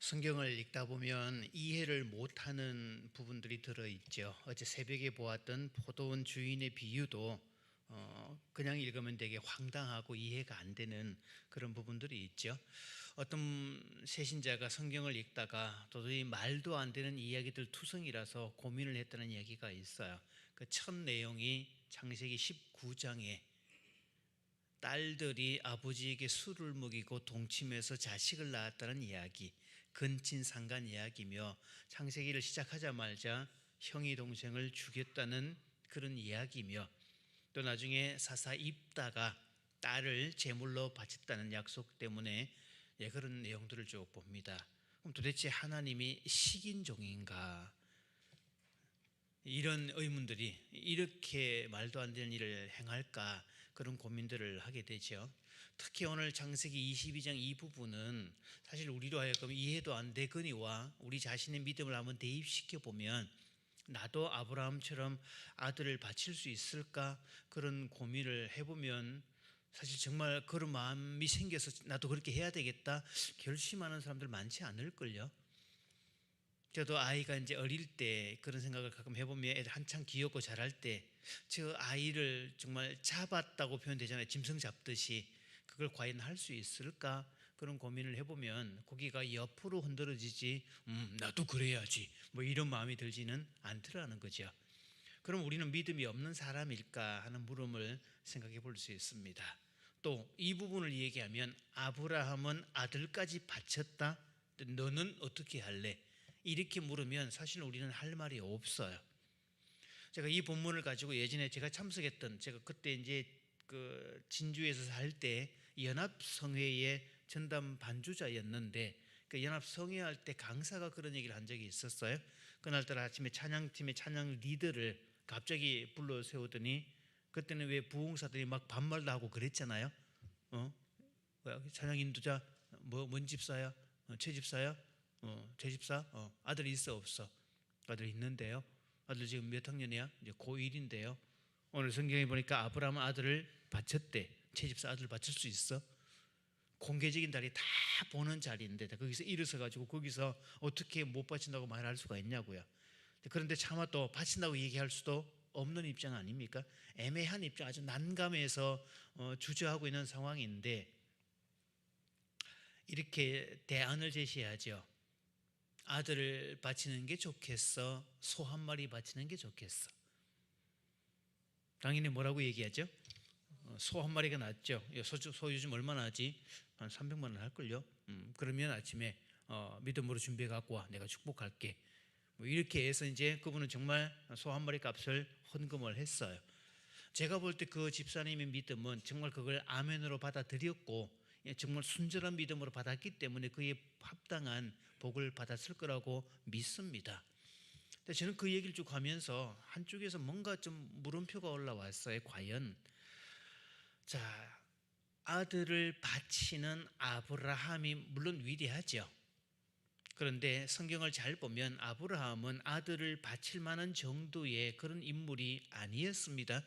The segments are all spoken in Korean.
성경을 읽다 보면 이해를 못하는 부분들이 들어있죠. 어제 새벽에 보았던 포도원 주인의 비유도 그냥 읽으면 되게 황당하고 이해가 안 되는 그런 부분들이 있죠. 어떤 새신자가 성경을 읽다가 도저히 말도 안 되는 이야기들 투성이라서 고민을 했다는 이야기가 있어요. 그 첫 내용이 창세기 19장에 딸들이 아버지에게 술을 먹이고 동침해서 자식을 낳았다는 이야기, 근친상간 이야기며 창세기를 시작하자마자 형이 동생을 죽였다는 그런 이야기며 또 나중에 사사 입다가 딸을 제물로 바쳤다는 약속 때문에 그런 내용들을 쭉 봅니다. 그럼 도대체 하나님이 식인종인가? 이런 의문들이 이렇게 말도 안 되는 일을 행할까 그런 고민들을 하게 되죠. 특히 오늘 창세기 22장 이 부분은 사실 우리로 하여금 이해도 안 되거니와 우리 자신의 믿음을 한번 대입시켜 보면 나도 아브라함처럼 아들을 바칠 수 있을까 그런 고민을 해보면 사실 정말 그런 마음이 생겨서 나도 그렇게 해야 되겠다 결심하는 사람들 많지 않을걸요. 저도 아이가 이제 어릴 때 그런 생각을 가끔 해보면 애들 한창 귀엽고 자랄 때 저 아이를 정말 잡았다고 표현되잖아요. 짐승 잡듯이 그걸 과연 할 수 있을까 그런 고민을 해보면 고기가 옆으로 흔들어지지 나도 그래야지 뭐 이런 마음이 들지는 않더라는 거죠. 그럼 우리는 믿음이 없는 사람일까 하는 물음을 생각해 볼 수 있습니다. 또 이 부분을 얘기하면 아브라함은 아들까지 바쳤다? 너는 어떻게 할래? 이렇게 물으면 사실 우리는 할 말이 없어요. 제가 이 본문을 가지고 예전에 제가 참석했던 제가 그때 이제 그 진주에서 살 때 연합성회의 전담 반주자였는데 그 연합성회 할 때 강사가 그런 얘기를 한 적이 있었어요. 그날따라 아침에 찬양팀의 찬양 리더를 갑자기 불러 세우더니 그때는 왜 부흥사들이 막 반말도 하고 그랬잖아요. 찬양 인도자 뭔 집사야? 최 집사야? 제 집사? 아들이 있어 없어? 아들 있는데요. 아들 지금 몇 학년이야? 이제 고1인데요. 오늘 성경에 보니까 아브라함은 아들을 바쳤대. 최 집사 아들 바칠 수 있어? 공개적인 자리 다 보는 자리인데 거기서 일어서 가지고 거기서 어떻게 못 바친다고 말할 수가 있냐고요. 그런데 차마 또 바친다고 얘기할 수도 없는 입장 아닙니까? 애매한 입장, 아주 난감해서 주저하고 있는 상황인데 이렇게 대안을 제시하죠. 아들을 바치는 게 좋겠어? 소 한 마리 바치는 게 좋겠어? 당연히 뭐라고 얘기하죠? 소 한 마리가 낫죠. 소 요즘 얼마나 하지? 한 300만 원 할걸요? 그러면 아침에 믿음으로 준비해 갖고 와. 내가 축복할게. 뭐 이렇게 해서 이제 그분은 정말 소 한 마리 값을 헌금을 했어요. 제가 볼 때 그 집사님의 믿음은 정말 그걸 아멘으로 받아들였고 정말 순전한 믿음으로 받았기 때문에 그에 합당한 복을 받았을 거라고 믿습니다. 근데 저는 그 얘기를 쭉 하면서 한쪽에서 뭔가 좀 물음표가 올라왔어요. 과연 자, 아들을 바치는 아브라함이 물론 위대하죠. 그런데 성경을 잘 보면 아브라함은 아들을 바칠 만한 정도의 그런 인물이 아니었습니다.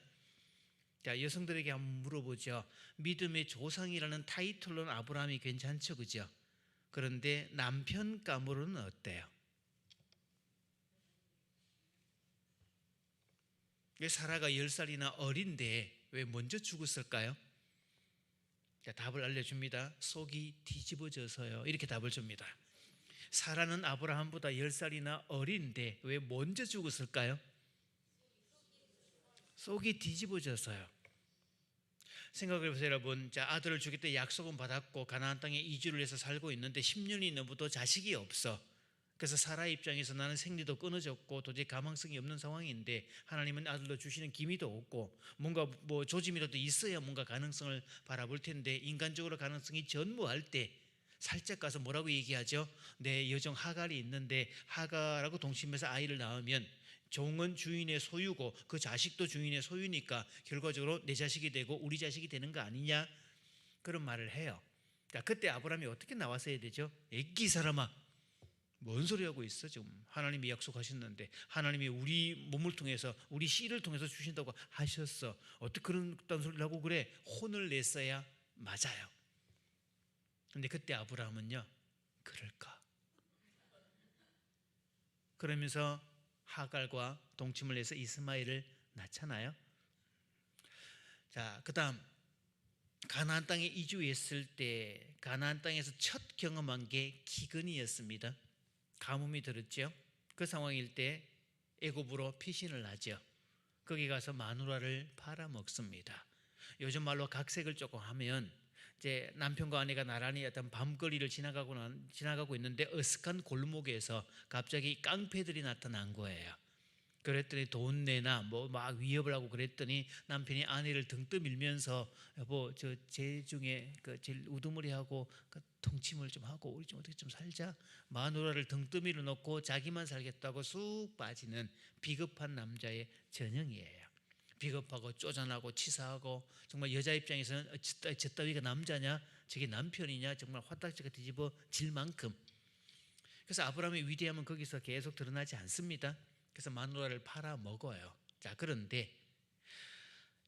자, 여성들에게 한번 물어보죠. 믿음의 조상이라는 타이틀로는 아브라함이 괜찮죠, 그죠? 그런데 남편감으로는 어때요? 왜 사라가 10살이나 어린데 왜 먼저 죽었을까요? 자, 답을 알려줍니다. 속이 뒤집어져서요. 이렇게 답을 줍니다. 사라는 아브라함보다 10살이나 어린데 왜 먼저 죽었을까요? 속이 뒤집어져서요. 생각해 보세요, 여러분. 자, 아들을 주겠다 약속은 받았고 가나안 땅에 이주를 해서 살고 있는데 10년이 넘어도 자식이 없어. 그래서 사라 입장에서 나는 생리도 끊어졌고 도저히 가망성이 없는 상황인데 하나님은 아들도 주시는 기미도 없고 뭔가 뭐 조짐이라도 있어야 뭔가 가능성을 바라볼 텐데 인간적으로 가능성이 전무할 때 살짝 가서 뭐라고 얘기하죠? 내 여종 하갈이 있는데 하갈하고 동침해서 아이를 낳으면 종은 주인의 소유고 그 자식도 주인의 소유니까 결과적으로 내 자식이 되고 우리 자식이 되는 거 아니냐? 그런 말을 해요. 자, 그때 아브라함이 어떻게 나왔어야 되죠? 애기 사람아, 뭔 소리 하고 있어 지금? 하나님이 약속하셨는데 하나님이 우리 몸을 통해서 우리 씨를 통해서 주신다고 하셨어. 어떻게 그런 소리를 하고 그래? 혼을 냈어야 맞아요. 근데 그때 아브라함은요, 그럴까? 그러면서 하갈과 동침을 해서 이스마엘을 낳잖아요. 자, 그다음 가나안 땅에 이주했을 때 가나안 땅에서 첫 경험한 게 기근이었습니다. 가뭄이 들었죠. 그 상황일 때 애굽으로 피신을 하죠. 거기 가서 마누라를 팔아먹습니다. 요즘 말로 각색을 조금 하면 이제 남편과 아내가 나란히 어떤 밤거리를 지나가고 있는데 어색한 골목에서 갑자기 깡패들이 나타난 거예요. 그랬더니 돈 내나 뭐 막 위협을 하고 그랬더니 남편이 아내를 등 떠밀면서 여보 저 제 중에 그 제일 우두머리하고 그 동침을 좀 하고 우리 좀 어떻게 좀 살자. 마누라를 등 떠밀어 놓고 자기만 살겠다고 쑥 빠지는 비겁한 남자의 전형이에요. 비겁하고 쪼잔하고 치사하고 정말 여자 입장에서는 저 따위가 남자냐 저게 남편이냐 정말 화딱지가 뒤집어 질 만큼. 그래서 아브라함의 위대함은 거기서 계속 드러나지 않습니다. 그래서 마누라를 팔아먹어요. 자, 그런데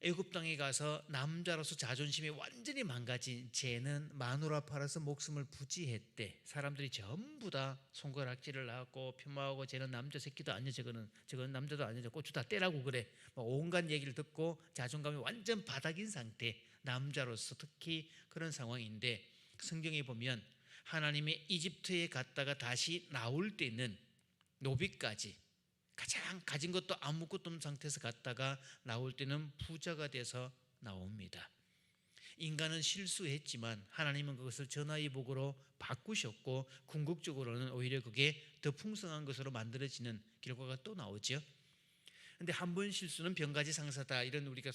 애굽 땅에 가서 남자로서 자존심이 완전히 망가진 쟤는 마누라 팔아서 목숨을 부지했대. 사람들이 전부 다 손가락질을 하고 폄하하고 쟤는 남자 새끼도 아니야, 저거는 남자도 아니야, 고추 다 떼라고 그래. 뭐 온갖 얘기를 듣고 자존감이 완전 바닥인 상태. 남자로서 특히 그런 상황인데 성경에 보면 하나님이 이집트에 갔다가 다시 나올 때는 노비까지 가장 가진 것도 아무것도 없는 상태에서 갔다가 나올 때는 부자가 돼서 나옵니다. 인간은 실수했지만 하나님은 그것을 전화의 복으로 바꾸셨고 궁극적으로는 오히려 그게 더 풍성한 것으로 만들어지는 결과가 또 나오죠. 근데 한 번 실수는 병가지 상사다 이런 우리가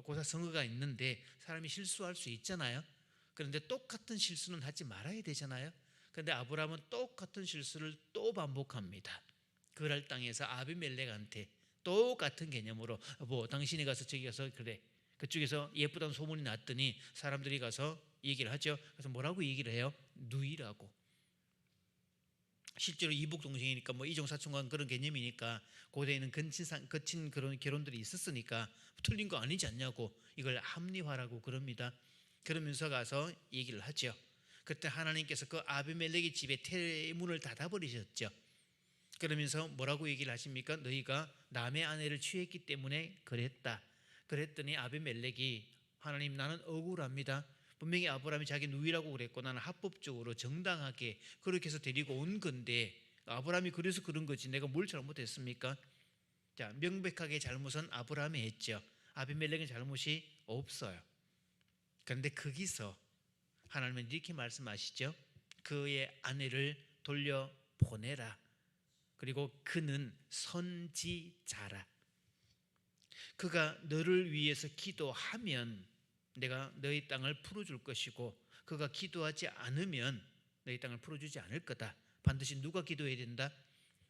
고사성어가 있는데 사람이 실수할 수 있잖아요. 그런데 똑같은 실수는 하지 말아야 되잖아요. 그런데 아브라함은 똑같은 실수를 또 반복합니다. 그랄 땅에서 아비멜렉한테 똑같은 개념으로 뭐 당신이 가서 저기 가서 그래 그쪽에서 예쁘다는 소문이 났더니 사람들이 가서 얘기를 하죠. 그래서 뭐라고 얘기를 해요? 누이라고. 실제로 이복 동생이니까 뭐 이종사촌간 그런 개념이니까 고대에는 거친 그런 결혼들이 있었으니까 틀린 거 아니지 않냐고 이걸 합리화라고 그럽니다. 그러면서 가서 얘기를 하죠. 그때 하나님께서 그 아비멜렉의 집에 태문을 닫아버리셨죠. 그러면서 뭐라고 얘기를 하십니까? 너희가 남의 아내를 취했기 때문에 그랬다. 그랬더니 아비멜렉이 하나님 나는 억울합니다. 분명히 아브라함이 자기 누이라고 그랬고 나는 합법적으로 정당하게 그렇게 해서 데리고 온 건데 아브라함이 그래서 그런 거지 내가 뭘 잘못했습니까? 자, 명백하게 잘못은 아브라함이 했죠. 아비멜렉은 잘못이 없어요. 그런데 거기서 하나님은 이렇게 말씀하시죠. 그의 아내를 돌려보내라. 그리고 그는 선지자라. 그가 너를 위해서 기도하면 내가 너희 땅을 풀어줄 것이고 그가 기도하지 않으면 너희 땅을 풀어주지 않을 거다. 반드시 누가 기도해야 된다?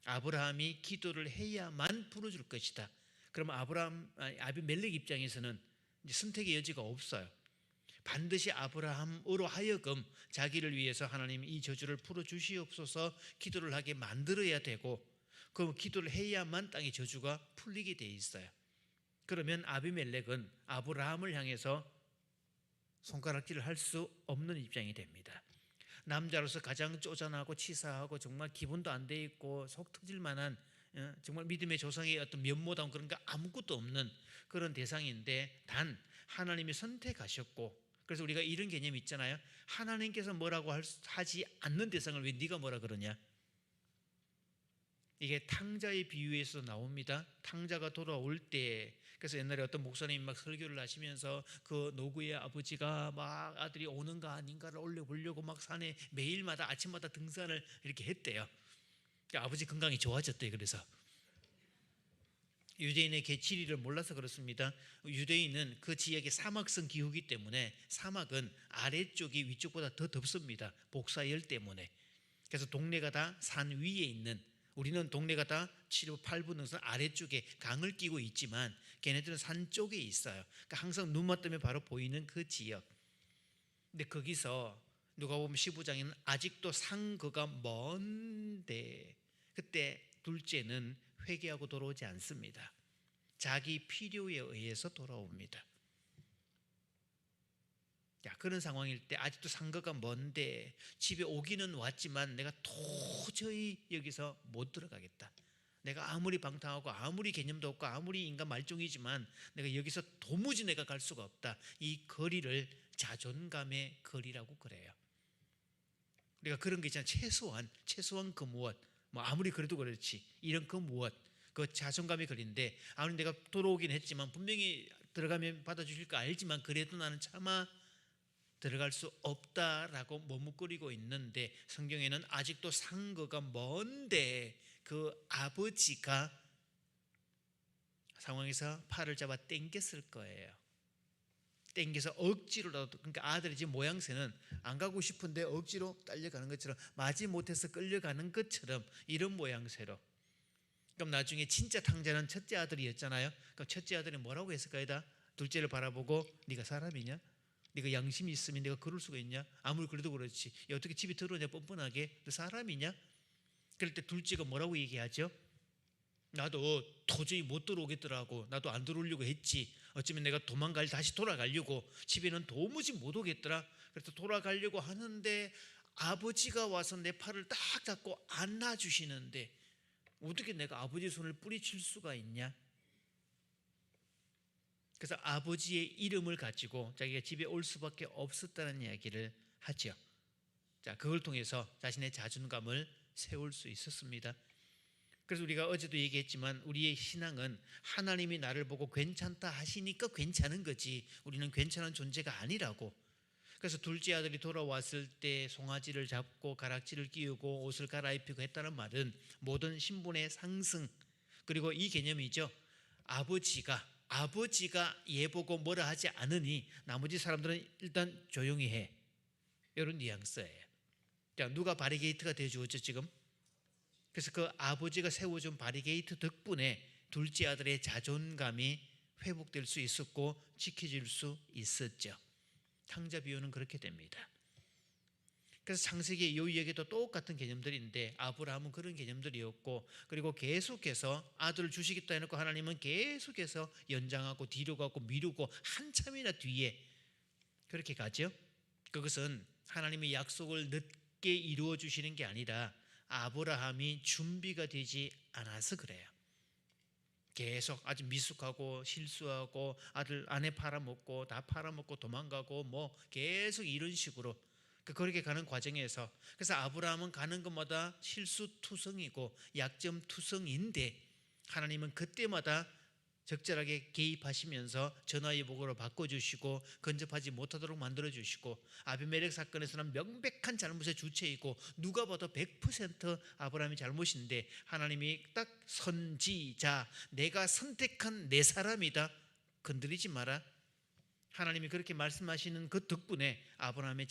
아브라함이 기도를 해야만 풀어줄 것이다. 그러면 아비멜렉 입장에서는 이제 선택의 여지가 없어요. 반드시 아브라함으로 하여금 자기를 위해서 하나님 이 저주를 풀어주시옵소서 기도를 하게 만들어야 되고 그 기도를 해야만 땅의 저주가 풀리게 돼 있어요. 그러면 아비멜렉은 아브라함을 향해서 손가락질을 할 수 없는 입장이 됩니다. 남자로서 가장 쪼잔하고 치사하고 정말 기분도 안 돼 있고 속 터질 만한 정말 믿음의 조상의 어떤 면모다운 그런 거 아무것도 없는 그런 대상인데 단 하나님이 선택하셨고 그래서 우리가 이런 개념이 있잖아요. 하나님께서 뭐라고 하지 않는 대상을 왜 네가 뭐라 그러냐. 이게 탕자의 비유에서 나옵니다. 탕자가 돌아올 때 그래서 옛날에 어떤 목사님이 막 설교를 하시면서 그 노구의 아버지가 막 아들이 오는가 아닌가를 올려보려고 막 산에 매일마다 아침마다 등산을 이렇게 했대요. 아버지 건강이 좋아졌대요. 그래서 유대인의 계치리를 몰라서 그렇습니다. 유대인은 그 지역의 사막성 기후기 때문에 사막은 아래쪽이 위쪽보다 더 덥습니다. 복사열 때문에. 그래서 동네가 다 산 위에 있는 우리는 동네가 다 7, 8분 능선 아래쪽에 강을 끼고 있지만 걔네들은 산 쪽에 있어요. 그러니까 항상 눈만 뜨면 바로 보이는 그 지역. 근데 거기서 누가 보면 15장에는 아직도 상거가 먼데 그때 둘째는 회개하고 돌아오지 않습니다. 자기 필요에 의해서 돌아옵니다. 자, 그런 상황일 때 아직도 상거가 먼데 집에 오기는 왔지만 내가 도저히 여기서 못 들어가겠다. 내가 아무리 방탕하고 아무리 개념도 없고 아무리 인간 말종이지만 내가 여기서 도무지 내가 갈 수가 없다. 이 거리를 자존감의 거리라고 그래요. 우리가 그런 게 있잖아요. 최소한 그 무엇, 뭐 아무리 그래도 그렇지 이런 그 무엇, 그 자존감의 거리인데 아무리 내가 돌아오긴 했지만 분명히 들어가면 받아주실 거 알지만 그래도 나는 차마 들어갈 수 없다라고 머뭇거리고 있는데 성경에는 아직도 상거가 먼데 그 아버지가 상황에서 팔을 잡아 당겼을 거예요. 당겨서 억지로라도, 그러니까 아들의 지금 모양새는 안 가고 싶은데 억지로 딸려가는 것처럼, 마지 못해서 끌려가는 것처럼 이런 모양새로. 그럼 나중에 진짜 탕자는 첫째 아들이었잖아요. 그럼 첫째 아들이 뭐라고 했을까요? 다 둘째를 바라보고 네가 사람이냐? 네가 양심이 있으면 네가 그럴 수가 있냐? 아무리 그래도 그렇지 어떻게 집에 들어오냐 뻔뻔하게. 너 사람이냐? 그럴 때 둘째가 뭐라고 얘기하죠? 나도 도저히 못 들어오겠더라고. 나도 안 들어오려고 했지. 어쩌면 내가 다시 돌아가려고. 집에는 도무지 못 오겠더라. 그래서 돌아가려고 하는데 아버지가 와서 내 팔을 딱 잡고 안아주시는데 어떻게 내가 아버지 손을 뿌리칠 수가 있냐? 그래서 아버지의 이름을 가지고 자기가 집에 올 수밖에 없었다는 이야기를 하죠. 자, 그걸 통해서 자신의 자존감을 세울 수 있었습니다. 그래서 우리가 어제도 얘기했지만 우리의 신앙은 하나님이 나를 보고 괜찮다 하시니까 괜찮은 거지 우리는 괜찮은 존재가 아니라고. 그래서 둘째 아들이 돌아왔을 때 송아지를 잡고 가락지를 끼우고 옷을 갈아입히고 했다는 말은 모든 신분의 상승, 그리고 이 개념이죠. 아버지가 얘 보고 뭐라 하지 않으니 나머지 사람들은 일단 조용히 해. 이런 뉘앙스예요. 자, 누가 바리게이트가 되어주었죠 지금? 그래서 그 아버지가 세워준 바리게이트 덕분에 둘째 아들의 자존감이 회복될 수 있었고 지켜질 수 있었죠. 탕자 비유는 그렇게 됩니다. 그래서 창세기 이후에도 똑같은 개념들인데 아브라함은 그런 개념들이었고, 그리고 계속해서 아들을 주시겠다 해놓고 하나님은 계속해서 연장하고 뒤로 가고 미루고 한참이나 뒤에 그렇게 가죠. 그것은 하나님의 약속을 늦게 이루어 주시는 게 아니라 아브라함이 준비가 되지 않아서 그래요. 계속 아주 미숙하고 실수하고 아내 팔아먹고 다 팔아먹고 도망가고 뭐 계속 이런 식으로 그렇게 가는 과정에서, 그래서 아브라함은 가는 것마다 실수투성이고 약점투성인데 하나님은 그때마다 적절하게 개입하시면서 전화위복으로 바꿔주시고 근접하지 못하도록 만들어주시고, 아비멜렉 사건에서는 명백한 잘못의 주체이고 누가 봐도 100% 아브라함이 잘못인데 하나님이 딱 선지자, 내가 선택한 내 사람이다, 건드리지 마라, 하나님이 그렇게 말씀하시는 그 덕분에 아브라함의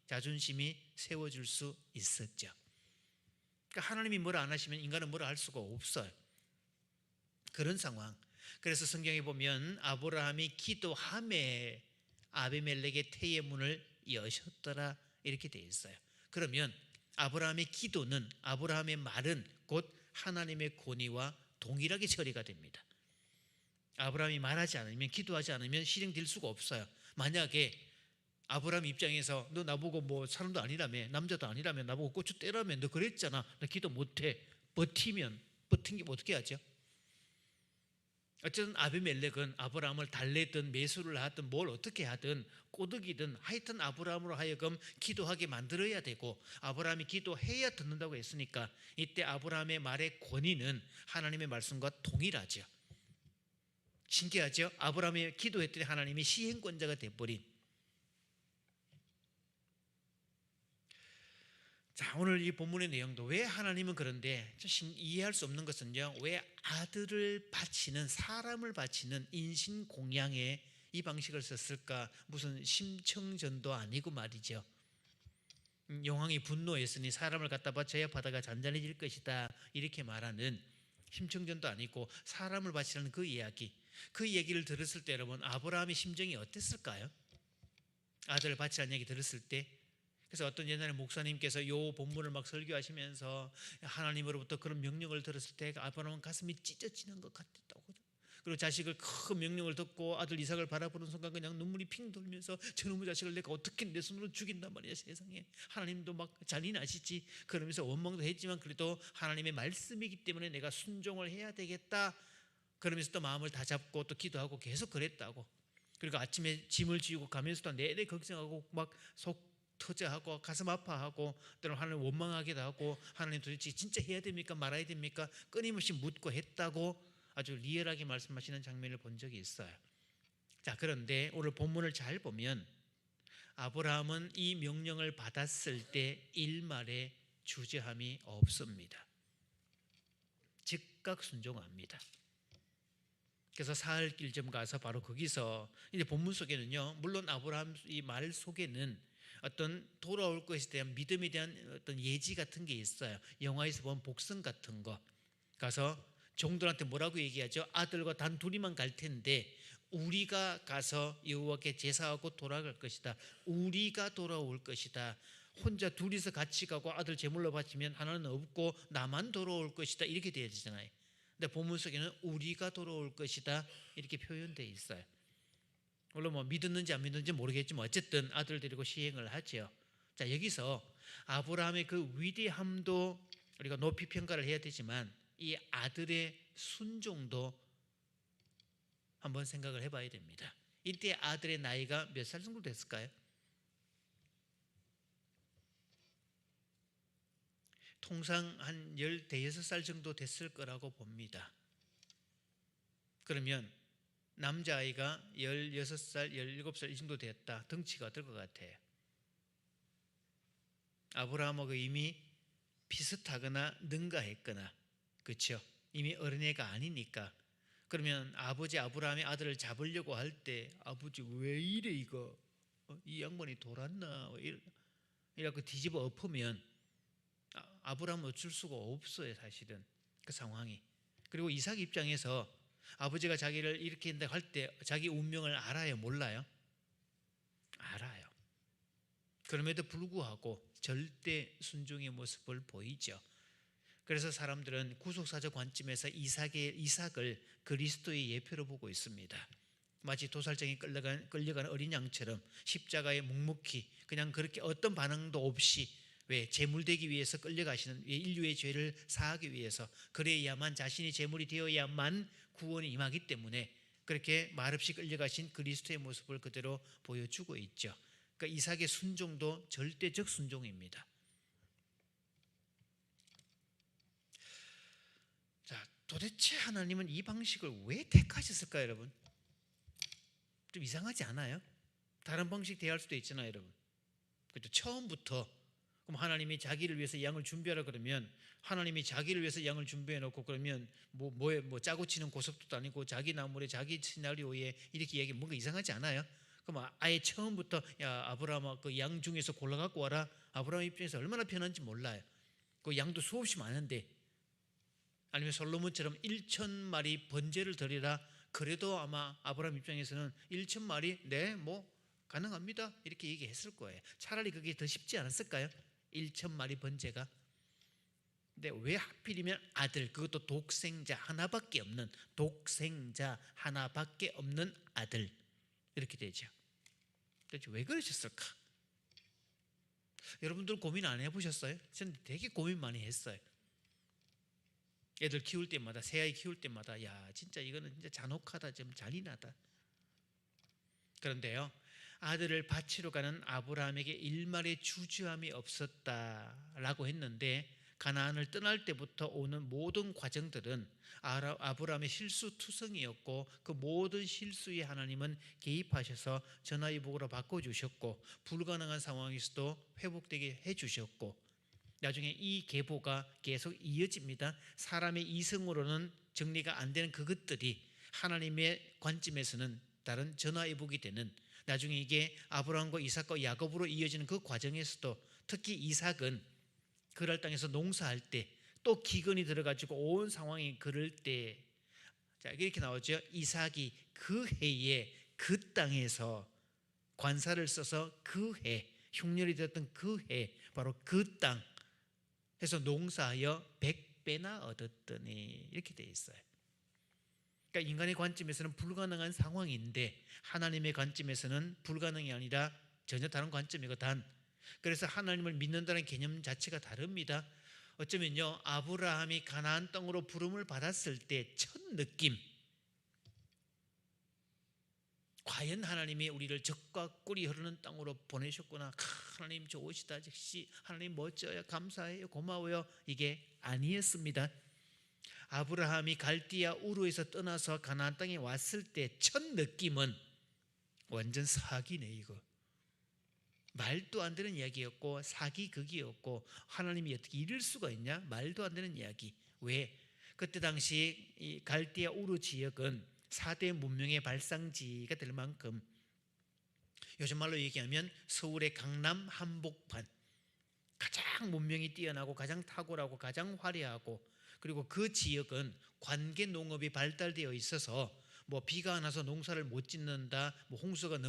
자존심이 세워질 수 있었죠. 그러니까 하나님이 뭐라 안 하시면 인간은 뭐라 할 수가 없어요. 그런 상황. 그래서 성경에 보면 아브라함이 기도함에 아비멜렉의 태의 문을 여셨더라 이렇게 되어 있어요. 그러면 아브라함의 기도는, 아브라함의 말은 곧 하나님의 권위와 동일하게 처리가 됩니다. 아브라함이 말하지 않으면, 기도하지 않으면 실행될 수가 없어요. 만약에 아브라함 입장에서 너 나보고 뭐 사람도 아니라며 남자도 아니라며 나보고 고추 떼라며 너 그랬잖아, 나 기도 못해, 버티면 어떻게 하죠? 어쨌든 아비멜렉은 아브라함을 달래든 매수를 하든 뭘 어떻게 하든 꼬드기든 하여튼 아브라함으로 하여금 기도하게 만들어야 되고, 아브라함이 기도해야 듣는다고 했으니까 이때 아브라함의 말의 권위는 하나님의 말씀과 동일하죠. 신기하죠? 아브라함이 기도했더니 하나님이 시행권자가 돼버린. 자, 오늘 이 본문의 내용도 왜 하나님은 그런데 이해할 수 없는 것은요, 왜 아들을 바치는, 사람을 바치는 인신공양의 이 방식을 썼을까? 무슨 심청전도 아니고 말이죠. 용왕이 분노했으니 사람을 갖다 바쳐야 바다가 잔잔해질 것이다 이렇게 말하는 심청전도 아니고 사람을 바치는 그 이야기, 그 얘기를 들었을 때 여러분 아브라함의 심정이 어땠을까요? 아들을 바치라는 얘기 들었을 때. 그래서 어떤 옛날에 목사님께서 요 본문을 막 설교하시면서 하나님으로부터 그런 명령을 들었을 때 아브라함은 가슴이 찢어지는 것 같았다고. 그리고 자식을 큰 명령을 듣고 아들 이삭을 바라보는 순간 그냥 눈물이 핑 돌면서 저놈의 자식을 내가 어떻게 내 손으로 죽인단 말이야. 세상에 하나님도 막 잔인하시지. 그러면서 원망도 했지만 그래도 하나님의 말씀이기 때문에 내가 순종을 해야 되겠다. 그러면서 또 마음을 다잡고 또 기도하고 계속 그랬다고. 그리고 아침에 짐을 지우고 가면서도 내내 걱정하고 막 속 터져하고 가슴 아파하고 때로는 하나님 원망하기도 하고 하나님 도대체 진짜 해야 됩니까 말아야 됩니까 끊임없이 묻고 했다고 아주 리얼하게 말씀하시는 장면을 본 적이 있어요. 자, 그런데 오늘 본문을 잘 보면 아브라함은 이 명령을 받았을 때 일말의 주저함이 없습니다. 즉각 순종합니다. 그래서 사흘 길 좀 가서 바로 거기서 이제 본문 속에는요, 물론 아브라함 이 말 속에는 어떤 돌아올 것에 대한 믿음에 대한 어떤 예지 같은 게 있어요. 영화에서 본 복선 같은 거. 가서 종들한테 뭐라고 얘기하죠? 아들과 단 둘이만 갈 텐데 우리가 가서 여호와께 제사하고 돌아갈 것이다. 우리가 돌아올 것이다. 혼자 둘이서 같이 가고 아들 제물로 바치면 하나는 없고 나만 돌아올 것이다. 이렇게 되어 지잖아요. 근데 본문 속에는 우리가 돌아올 것이다 이렇게 표현되어 있어요. 물론 뭐 믿었는지 안 믿었는지 모르겠지만 어쨌든 아들 데리고 시행을 하죠. 자, 여기서 아브라함의 그 위대함도 우리가 높이 평가를 해야 되지만 이 아들의 순종도 한번 생각을 해봐야 됩니다. 이때 아들의 나이가 몇 살 정도 됐을까요? 통상 한 15살 정도 됐을 거라고 봅니다. 그러면 남자아이가 16살, 17살 이 정도 됐다. 덩치가 어떨 것 같아요? 아브라함하고 이미 비슷하거나 능가했거나, 그렇죠? 이미 어린애가 아니니까. 그러면 아버지 아브라함이 아들을 잡으려고 할 때 아버지 왜 이래 이거? 이 양반이 돌았나? 이라고 뒤집어 엎으면 아브라함은 어쩔 수가 없어요, 사실은 그 상황이. 그리고 이삭 입장에서 아버지가 자기를 이렇게 한다고 할 때 자기 운명을 알아요, 몰라요? 알아요. 그럼에도 불구하고 절대 순종의 모습을 보이죠. 그래서 사람들은 구속사적 관점에서 이삭을 그리스도의 예표로 보고 있습니다. 마치 도살장에 끌려간 어린 양처럼 십자가에 묵묵히 그냥 그렇게 어떤 반응도 없이 왜 제물되기 위해서 끌려가시는 인류의 죄를 사하기 위해서 그래야만 자신이 제물이 되어야만 구원이 임하기 때문에 그렇게 말없이 끌려가신 그리스도의 모습을 그대로 보여주고 있죠. 그러니까 이삭의 순종도 절대적 순종입니다. 자, 도대체 하나님은 이 방식을 왜 택하셨을까요, 여러분? 좀 이상하지 않아요? 다른 방식 대할 수도 있잖아요, 여러분. 그렇죠? 처음부터 그럼 하나님이 자기를 위해서 양을 준비하라 그러면 하나님이 자기를 위해서 양을 준비해 놓고 그러면 뭐 짜고 치는 고속도도 아니고 자기 나물에 자기 시나리오에 이렇게 얘기 뭔가 이상하지 않아요? 그럼 아예 처음부터 야 아브라함아 그 양 중에서 골라 갖고 와라. 아브라함 입장에서 얼마나 편한지 몰라요. 그 양도 수없이 많은데 아니면 솔로몬처럼 1,000마리 번제를 드리라. 그래도 아마 아브라함 입장에서는 1,000마리 네 뭐 가능합니다 이렇게 얘기했을 거예요. 차라리 그게 더 쉽지 않았을까요? 1,000마리 번제가. 근데 왜 하필이면 아들, 그것도 독생자 하나밖에 없는 아들 이렇게 되죠. 도대체 왜 그러셨을까? 여러분들 고민 안 해보셨어요? 저는 되게 고민 많이 했어요. 애들 키울 때마다, 새아이 키울 때마다 야 진짜 이거는 진짜 잔혹하다, 좀 잔인하다. 그런데요, 아들을 바치러 가는 아브라함에게 일말의 주저함이 없었다라고 했는데 가나안을 떠날 때부터 오는 모든 과정들은 아브라함의 실수투성이었고 그 모든 실수에 하나님은 개입하셔서 전화위복으로 바꿔주셨고 불가능한 상황에서도 회복되게 해주셨고 나중에 이 계보가 계속 이어집니다. 사람의 이성으로는 정리가 안 되는 그것들이 하나님의 관점에서는 다른 전화위복이 되는, 나중에 이게 아브라함과 이삭과 야곱으로 이어지는 그 과정에서도 특히 이삭은 그랄 땅에서 농사할 때 또 기근이 들어가지고 온 상황이 그럴 때, 자 이렇게 나오죠. 이삭이 그 해에 그 땅에서 관사를 써서 그 해, 흉년이 되었던 그 해, 바로 그 땅에서 농사하여 100배나 얻었더니 이렇게 돼 있어요. 그러니까 인간의 관점에서는 불가능한 상황인데 하나님의 관점에서는 불가능이 아니라 전혀 다른 관점이거든. 그래서 하나님을 믿는다는 개념 자체가 다릅니다. 어쩌면요, 아브라함이 가나안 땅으로 부름을 받았을 때 첫 느낌, 과연 하나님이 우리를 젖과 꿀이 흐르는 땅으로 보내셨구나, 하나님 좋으시다, 즉시 하나님 멋져요, 감사해요, 고마워요, 이게 아니었습니다. 아브라함이 갈디아 우르에서 떠나서 가나안 땅에 왔을 때 첫 느낌은 완전 사기네. 이거 말도 안 되는 이야기였고 사기극이었고, 하나님이 어떻게 이럴 수가 있냐, 말도 안 되는 이야기. 왜? 그때 당시 이 갈디아 우르 지역은 4대 문명의 발상지가 될 만큼, 요즘 말로 얘기하면 서울의 강남 한복판, 가장 문명이 뛰어나고 가장 탁월하고 가장 화려하고, 그리고 그 지역은 관계 농업이 발달되어 있어서 뭐 비가 안 와서 농사를 못 짓는다, 뭐 홍수가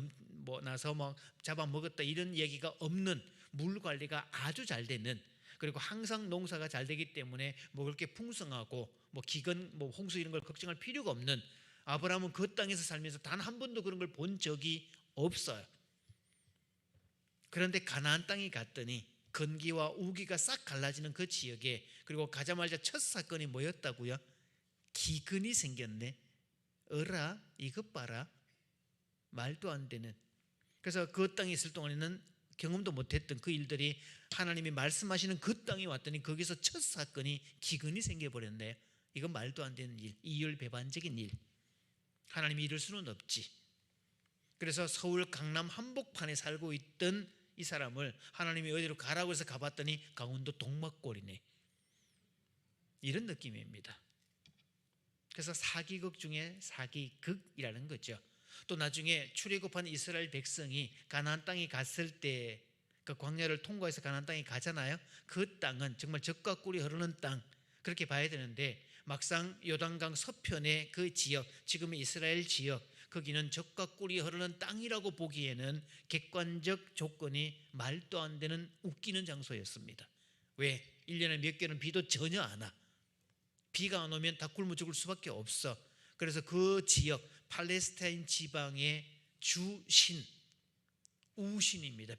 나서 뭐 잡아먹었다, 이런 얘기가 없는, 물 관리가 아주 잘 되는, 그리고 항상 농사가 잘 되기 때문에 뭐 그렇게 풍성하고 뭐 기근, 뭐 홍수 이런 걸 걱정할 필요가 없는, 아브라함은 그 땅에서 살면서 단 한 번도 그런 걸 본 적이 없어요. 그런데 가나안 땅에 갔더니 건기와 우기가 싹 갈라지는 그 지역에, 그리고 가자마자 첫 사건이 뭐였다고요? 기근이 생겼네. 어라, 이것 봐라, 말도 안 되는. 그래서 그 땅에 있을 동안에는 경험도 못했던 그 일들이 하나님이 말씀하시는 그 땅에 왔더니 거기서 첫 사건이 기근이 생겨버렸네. 이건 말도 안 되는 일, 이율배반적인 일. 하나님이 이럴 수는 없지. 그래서 서울 강남 한복판에 살고 있던 이 사람을 하나님이 어디로 가라고 해서 가봤더니 강원도 동막골이네. 이런 느낌입니다. 그래서 사기극 중에 사기극이라는 거죠. 또 나중에 출애굽한 이스라엘 백성이 가나안 땅에 갔을 때, 그 광야를 통과해서 가나안 땅에 가잖아요. 그 땅은 정말 젖과 꿀이 흐르는 땅, 그렇게 봐야 되는데, 막상 요단강 서편의 그 지역, 지금의 이스라엘 지역, 거기는 젖과 꿀이 흐르는 땅이라고 보기에는 객관적 조건이 말도 안 되는 웃기는 장소였습니다. 왜? 1년에 몇 개는 비도 전혀 안 와. 비가 안 오면 다 굶어 죽을 수밖에 없어. 그래서 그 지역 팔레스타인 지방의 주신 우신입니다.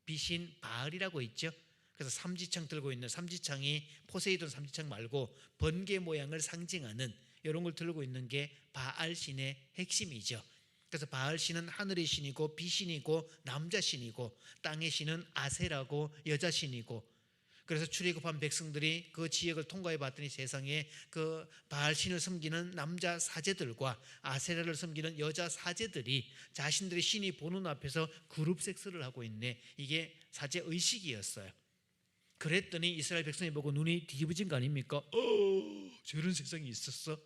비신 바알이라고 있죠. 그래서 삼지창 들고 있는, 삼지창이 포세이돈 삼지창 말고 번개 모양을 상징하는 이런 걸 들고 있는 게 바알신의 핵심이죠. 그래서 바알신은 하늘의 신이고 비신이고 남자신이고, 땅의 신은 아세라고 여자신이고, 그래서 출애굽한 백성들이 그 지역을 통과해 봤더니 세상에 그 바알신을 섬기는 남자 사제들과 아세라를 섬기는 여자 사제들이 자신들의 신이 보는 앞에서 그룹 섹스를 하고 있네. 이게 사제 의식이었어요. 그랬더니 이스라엘 백성이 보고 눈이 뒤집어진 거 아닙니까? 저런 세상이 있었어?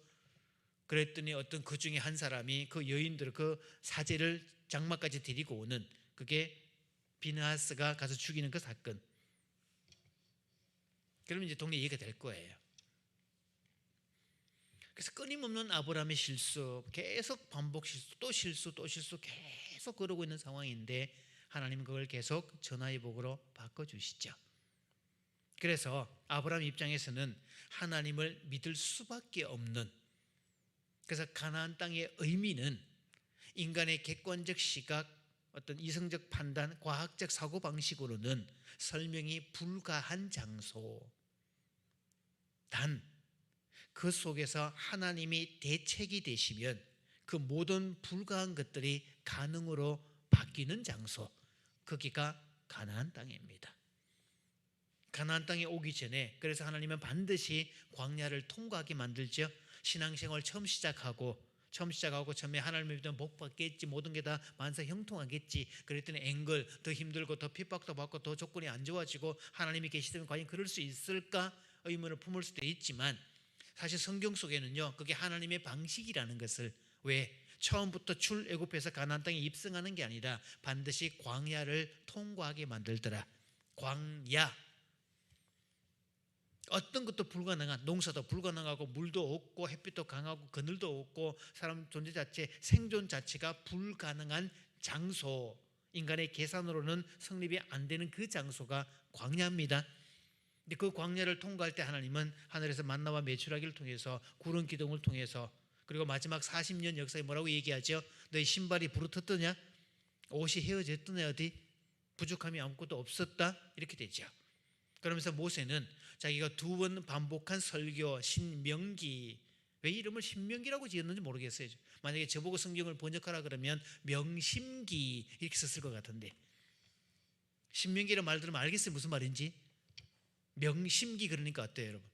그랬더니 어떤 그 중에 한 사람이 그 여인들, 그 사제를 장막까지 데리고 오는, 그게 비느하스가 가서 죽이는 그 사건. 그러면 이제 동네 이해가 될 거예요. 그래서 끊임없는 아브라함의 실수, 계속 반복 실수, 또 실수, 또 실수, 계속 그러고 있는 상황인데 하나님은 그걸 계속 전화의 복으로 바꿔주시죠. 그래서 아브라함 입장에서는 하나님을 믿을 수밖에 없는, 그래서 가나안 땅의 의미는 인간의 객관적 시각, 어떤 이성적 판단, 과학적 사고방식으로는 설명이 불가한 장소, 단 그 속에서 하나님이 대책이 되시면 그 모든 불가한 것들이 가능으로 바뀌는 장소, 거기가 가나안 땅입니다. 가나안 땅에 오기 전에, 그래서 하나님은 반드시 광야를 통과하게 만들죠. 신앙생활 처음 시작하고 처음에 하나님을 믿으면 복 받겠지, 모든 게 다 만사 형통하겠지, 그랬더니 앵글, 더 힘들고 더 핍박도 받고 더 조건이 안 좋아지고 하나님이 계시다면 과연 그럴 수 있을까 의문을 품을 수도 있지만, 사실 성경 속에는요, 그게 하나님의 방식이라는 것을, 왜? 처음부터 출애굽해서 가나안 땅에 입성하는 게 아니라 반드시 광야를 통과하게 만들더라. 광야, 어떤 것도 불가능한, 농사도 불가능하고 물도 없고 햇빛도 강하고 그늘도 없고 사람 존재 자체, 생존 자체가 불가능한 장소, 인간의 계산으로는 성립이 안 되는 그 장소가 광야입니다. 근데 그 광야를 통과할 때 하나님은 하늘에서 만나와 메추라기를 통해서 구름 기둥을 통해서 그리고 마지막 40년 역사에 뭐라고 얘기하죠? 너희 신발이 부르텄더냐? 옷이 헤어졌더냐? 어디? 부족함이 아무것도 없었다? 이렇게 되죠. 그러면서 모세는 자기가 2번 반복한 설교 신명기, 왜 이름을 신명기라고 지었는지 모르겠어요. 만약에 저보고 성경을 번역하라 그러면 명심기 이렇게 썼을 것 같은데, 신명기라는 말 들으면 알겠어요 무슨 말인지. 명심기 그러니까 어때요 여러분?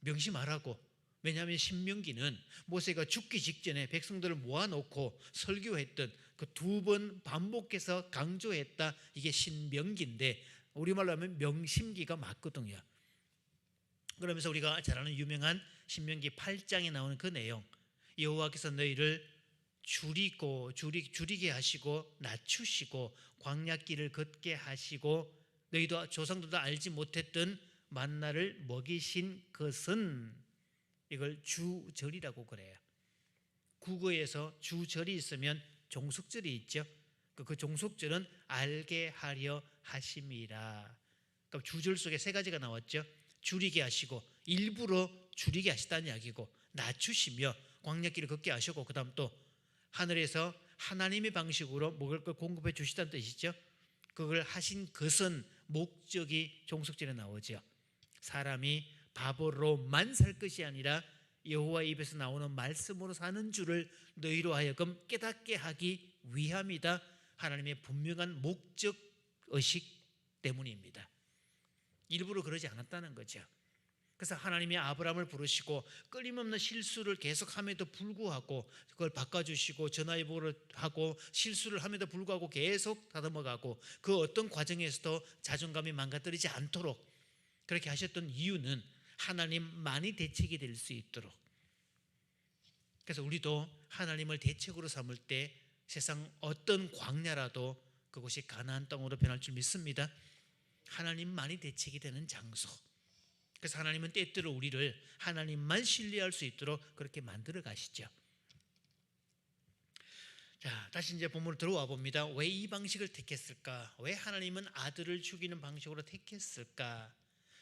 명심하라고. 왜냐하면 신명기는 모세가 죽기 직전에 백성들을 모아놓고 설교했던 그 2번 반복해서 강조했다, 이게 신명기인데 우리말로 하면 명심기가 맞거든요. 그러면서 우리가 잘 아는 유명한 신명기 8장에 나오는 그 내용, 여호와께서 너희를 줄이게 하시고 낮추시고 광야길을 걷게 하시고 너희도 조상들도 알지 못했던 만나를 먹이신 것은, 이걸 주절이라고 그래요. 국어에서 주절이 있으면 종속절이 있죠. 그 종속절은 알게 하려 하심이라. 그러니까 주절 속에 3가지가 나왔죠. 줄이게 하시고, 일부러 줄이게 하시다는 이야기고, 낮추시며 광야길을 걷게 하시고, 그 다음 또 하늘에서 하나님의 방식으로 먹을 걸 공급해 주시다는 뜻이죠. 그걸 하신 것은 목적이 종속절에 나오죠. 사람이 밥으로만 살 것이 아니라 여호와 입에서 나오는 말씀으로 사는 줄을 너희로 하여금 깨닫게 하기 위함이다. 하나님의 분명한 목적 의식 때문입니다. 일부러 그러지 않았다는 거죠. 그래서 하나님이 아브라함을 부르시고 끊임없는 실수를 계속함에도 불구하고 그걸 바꿔주시고 전화위복을 하고 실수를 함에도 불구하고 계속 다듬어가고 그 어떤 과정에서도 자존감이 망가뜨리지 않도록 그렇게 하셨던 이유는 하나님만이 대책이 될 수 있도록. 그래서 우리도 하나님을 대책으로 삼을 때 세상 어떤 광야라도 그곳이 가나안 땅으로 변할 줄 믿습니다. 하나님만이 대책이 되는 장소. 그래서 하나님은 때때로 우리를 하나님만 신뢰할 수 있도록 그렇게 만들어 가시죠. 자, 다시 이제 본문으로 들어와 봅니다. 왜 이 방식을 택했을까? 왜 하나님은 아들을 죽이는 방식으로 택했을까?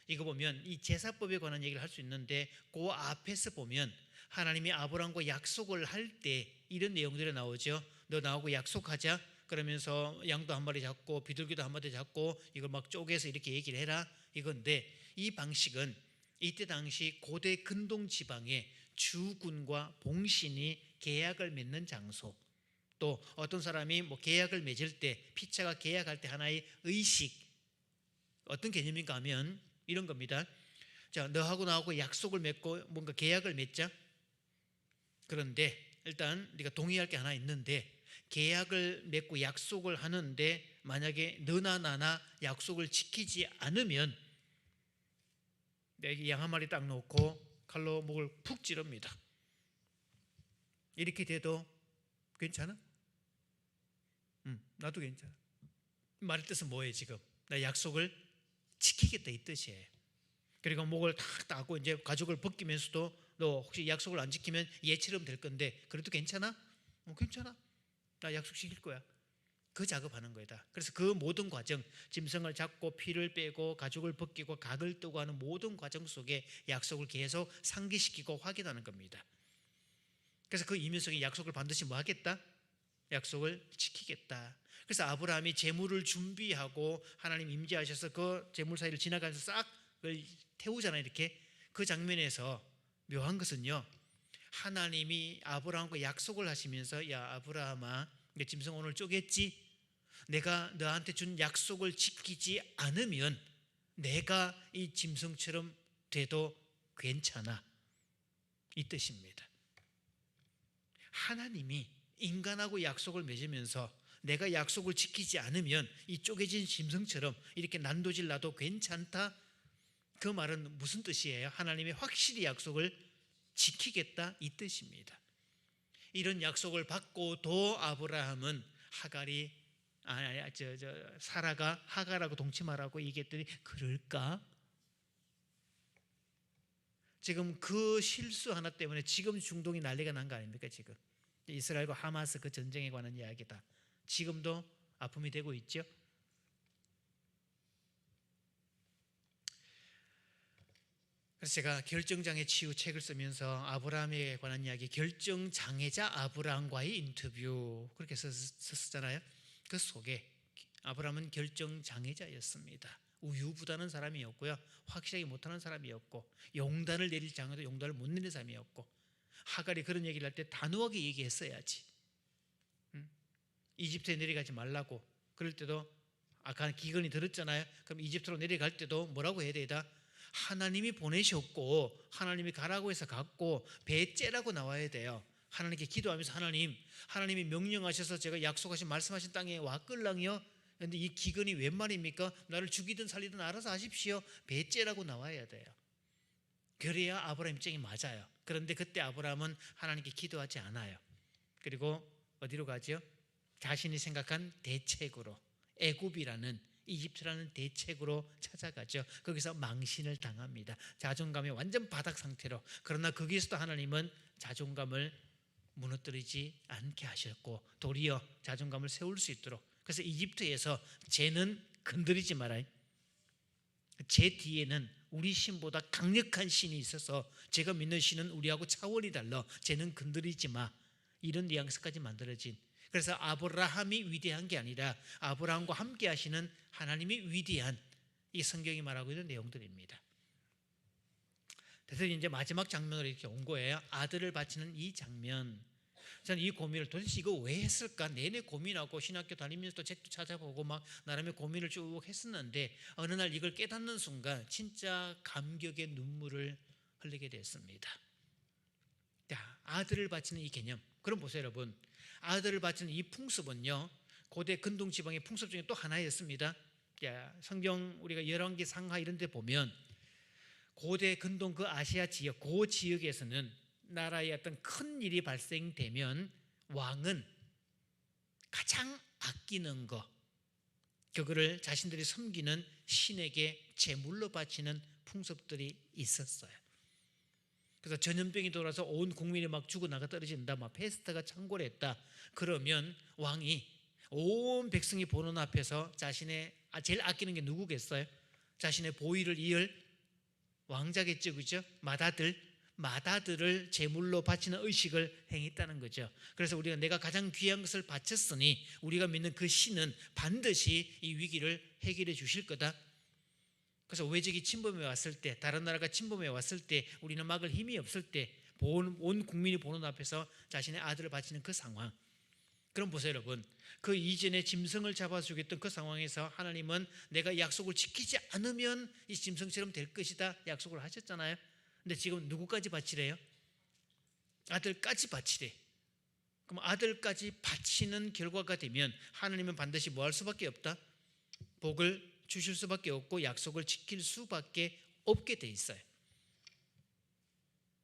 이거 보면 이 제사법에 관한 얘기를 할 수 있는데 그 앞에서 보면 하나님이 아브라함과 약속을 할 때 이런 내용들이 나오죠. 너 나하고 약속하자. 그러면서 양도 한 마리 잡고 비둘기도 한 마리 잡고 이걸 막 쪼개서 이렇게 얘기를 해라 이건데, 이 방식은 이때 당시 고대 근동 지방의 주군과 봉신이 계약을 맺는 장소, 또 어떤 사람이 뭐 계약을 맺을 때 피차가 계약할 때 하나의 의식, 어떤 개념인가 하면 이런 겁니다. 자, 너하고 나하고 약속을 맺고 뭔가 계약을 맺자. 그런데 일단 네가 동의할 게 하나 있는데, 계약을 맺고 약속을 하는데 만약에 너나 나나 약속을 지키지 않으면 내게 양 한 마리 딱 놓고 칼로 목을 푹 찌릅니다. 이렇게 돼도 괜찮아? 나도 괜찮아. 말의 뜻은 뭐예요 지금? 나 약속을 지키겠다 이 뜻이에요. 그리고 목을 탁 따고 이제 가죽을 벗기면서도 너 혹시 약속을 안 지키면 얘처럼 될 건데 그래도 괜찮아? 괜찮아. 나 약속 지킬 거야. 그 작업하는 거다. 그래서 그 모든 과정, 짐승을 잡고 피를 빼고 가죽을 벗기고 각을 뜨고 하는 모든 과정 속에 약속을 계속 상기시키고 확인하는 겁니다. 그래서 그 이면 속에 약속을 반드시 뭐 하겠다? 약속을 지키겠다. 그래서 아브라함이 제물을 준비하고 하나님 임재하셔서 그 제물 사이를 지나가면서 싹 태우잖아요. 이렇게 그 장면에서 묘한 것은요, 하나님이 아브라함과 약속을 하시면서 야 아브라함아, 내 짐승 오늘 쪼갰지? 내가 너한테 준 약속을 지키지 않으면 내가 이 짐승처럼 돼도 괜찮아, 이 뜻입니다. 하나님이 인간하고 약속을 맺으면서 내가 약속을 지키지 않으면 이 쪼개진 짐승처럼 이렇게 난도질 나도 괜찮다. 그 말은 무슨 뜻이에요? 하나님이 확실히 약속을 지키겠다 이 뜻입니다. 이런 약속을 받고도 아브라함은 사라가 하갈하고 동침하라고 얘기했더니 그럴까? 지금 그 실수 하나 때문에 지금 중동이 난리가 난 거 아닙니까? 지금 이스라엘과 하마스 그 전쟁에 관한 이야기다. 지금도 아픔이 되고 있죠. 그래서 제가 결정장애 치유 책을 쓰면서 아브라함에 관한 이야기, 결정장애자 아브라함과의 인터뷰 그렇게 썼잖아요. 그 속에 아브라함은 결정장애자였습니다. 우유부단한 사람이었고요, 확실하게 못하는 사람이었고, 용단을 내릴 장에도 용단을 못 내리는 사람이었고, 하갈이 그런 얘기를 할 때 단호하게 얘기했어야지. 이집트에 내려가지 말라고. 그럴 때도 아까 기근이 들었잖아요. 그럼 이집트로 내려갈 때도 뭐라고 해야 되다? 하나님이 보내셨고 하나님이 가라고 해서 갔고 배 째라고 나와야 돼요. 하나님께 기도하면서 하나님이 명령하셔서 제가 약속하신 말씀하신 땅에 왔걸랑요. 그런데 이 기근이 웬 말입니까? 나를 죽이든 살리든 알아서 하십시오. 배 째라고 나와야 돼요. 그래야 아브라함 입장이 맞아요. 그런데 그때 아브라함은 하나님께 기도하지 않아요. 그리고 어디로 가죠? 자신이 생각한 대책으로, 애굽이라는, 이집트라는 대책으로 찾아가죠. 거기서 망신을 당합니다. 자존감이 완전 바닥 상태로. 그러나 거기서도 하나님은 자존감을 무너뜨리지 않게 하셨고 도리어 자존감을 세울 수 있도록. 그래서 이집트에서 쟤는 건드리지 마라. 제 뒤에는 우리 신보다 강력한 신이 있어서 제가 믿는 신은 우리하고 차원이 달라. 쟤는 건드리지 마. 이런 뉘앙스까지 만들어진. 그래서 아브라함이 위대한 게 아니라 아브라함과 함께 하시는 하나님이 위대한, 이 성경이 말하고 있는 내용들입니다. 그래서 이제 마지막 장면으로 이렇게 온 거예요. 아들을 바치는 이 장면. 저는 이 고민을 도대체 이거 왜 했을까 내내 고민하고 신학교 다니면서 또 책도 찾아보고 막 나름의 고민을 쭉 했었는데 어느 날 이걸 깨닫는 순간 진짜 감격의 눈물을 흘리게 됐습니다. 자, 아들을 바치는 이 개념. 그럼 보세요 여러분. 아들을 바치는 이 풍습은요, 고대 근동 지방의 풍습 중에 또 하나였습니다. 성경 우리가 열왕기 상하 이런 데 보면 고대 근동 그 아시아 지역, 그 지역에서는 나라의 어떤 큰 일이 발생되면 왕은 가장 아끼는 거, 그거를 자신들이 섬기는 신에게 제물로 바치는 풍습들이 있었어요. 그래서 전염병이 돌아서 온 국민이 막 죽어나가 떨어진다, 막 페스트가 창궐했다. 그러면 왕이 온 백성이 보는 앞에서 자신의 제일 아끼는 게 누구겠어요? 자신의 보위를 이을 왕자겠죠, 그죠? 마다들을 제물로 바치는 의식을 행했다는 거죠. 그래서 우리가 내가 가장 귀한 것을 바쳤으니 우리가 믿는 그 신은 반드시 이 위기를 해결해 주실 거다. 그래서 외적이 침범해 왔을 때, 다른 나라가 침범해 왔을 때, 우리는 막을 힘이 없을 때 온 국민이 보는 앞에서 자신의 아들을 바치는 그 상황. 그럼 보세요 여러분, 그 이전에 짐승을 잡아 죽였던 그 상황에서 하나님은 내가 약속을 지키지 않으면 이 짐승처럼 될 것이다 약속을 하셨잖아요. 근데 지금 누구까지 바치래요? 아들까지 바치래. 그럼 아들까지 바치는 결과가 되면 하나님은 반드시 뭐 할 수밖에 없다? 복을 주실 수밖에 없고 약속을 지킬 수밖에 없게 돼 있어요.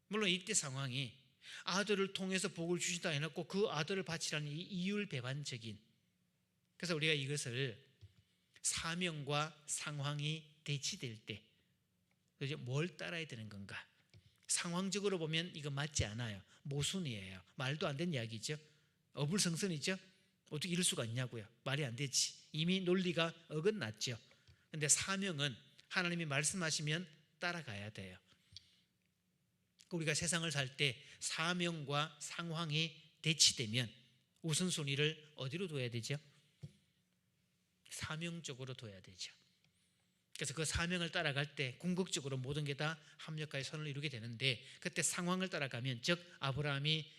물론 이때 상황이 아들을 통해서 복을 주신다 해놓고 그 아들을 바치라는 이 이율배반적인, 그래서 우리가 이것을 사명과 상황이 대치될 때 뭘 따라야 되는 건가? 상황적으로 보면 이거 맞지 않아요. 모순이에요. 말도 안 되는 이야기죠. 어불성설이죠. 어떻게 이럴 수가 있냐고요. 말이 안 되지. 이미 논리가 어긋났죠. 그런데 사명은 하나님이 말씀하시면 따라가야 돼요. 우리가 세상을 살 때 사명과 상황이 대치되면 우선순위를 어디로 둬야 되죠? 사명 쪽으로 둬야 되죠. 그래서 그 사명을 따라갈 때 궁극적으로 모든 게 다 합력하여 선을 이루게 되는데, 그때 상황을 따라가면, 즉 아브라함이